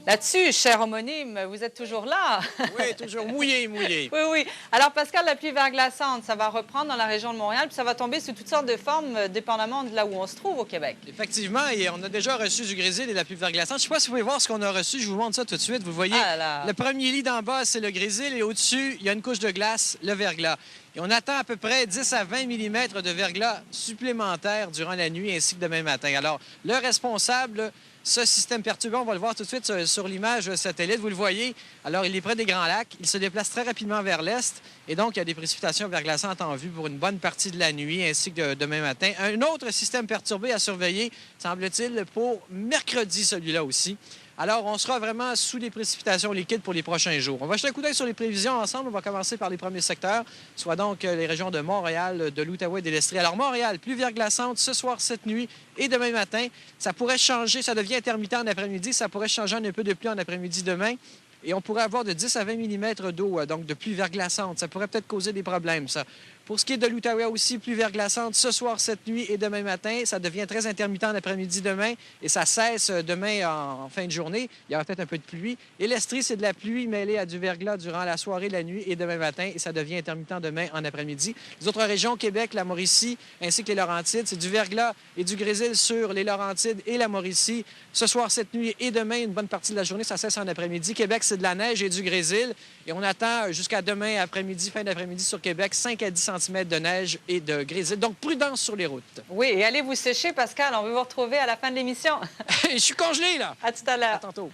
Là-dessus, cher homonyme, vous êtes toujours là. Oui, toujours mouillé, mouillé. Oui, oui. Alors, Pascal, la pluie verglaçante, ça va reprendre dans la région de Montréal, puis ça va tomber sous toutes sortes de formes, dépendamment de là où on se trouve au Québec. Effectivement, et on a déjà reçu du grésil et de la pluie verglaçante. Je ne sais pas si vous pouvez voir ce qu'on a reçu. Je vous montre ça tout de suite. Vous voyez, Ah là. le premier lit d'en bas, c'est le grésil, et au-dessus, il y a une couche de glace, le verglas. Et on attend à peu près 10 à 20 mm de verglas supplémentaires durant la nuit ainsi que demain matin. Alors, le responsable, ce système perturbant, on va le voir tout de suite sur l'image satellite. Vous le voyez. Alors, il est près des Grands Lacs. Il se déplace très rapidement vers l'est. Et donc, il y a des précipitations verglaçantes en vue pour une bonne partie de la nuit ainsi que demain matin. Un autre système perturbé à surveiller, semble-t-il, pour mercredi, celui-là aussi. Alors, on sera vraiment sous des précipitations liquides pour les prochains jours. On va jeter un coup d'œil sur les prévisions ensemble. On va commencer par les premiers secteurs, soit donc les régions de Montréal, de l'Outaouais et de l'Estrie. Alors, Montréal, pluie verglaçante ce soir, cette nuit et demain matin. Ça pourrait changer, ça devient intermittent en après-midi. Ça pourrait changer un peu de pluie en après-midi demain. Et on pourrait avoir de 10 à 20 mm d'eau, donc de pluie verglaçante. Ça pourrait peut-être causer des problèmes, ça. Pour ce qui est de l'Outaouais aussi, pluie verglaçante ce soir, cette nuit et demain matin. Ça devient très intermittent en après-midi demain et ça cesse demain en fin de journée. Il y aura peut-être un peu de pluie. Et l'Estrie, c'est de la pluie mêlée à du verglas durant la soirée, la nuit et demain matin. Et ça devient intermittent demain en après-midi. Les autres régions, Québec, la Mauricie, ainsi que les Laurentides, c'est du verglas et du grésil sur les Laurentides et la Mauricie. Ce soir, cette nuit et demain, une bonne partie de la journée, ça cesse en après-midi. Québec, c'est de la neige et du grésil. Et on attend jusqu'à demain après-midi, fin d'après-midi sur Québec, 5 à 10 cm de neige et de grésil. Donc, prudence sur les routes. Oui, et allez vous sécher, Pascal. On veut vous retrouver à la fin de l'émission. Je suis congelé, là. À tout à l'heure. À tantôt.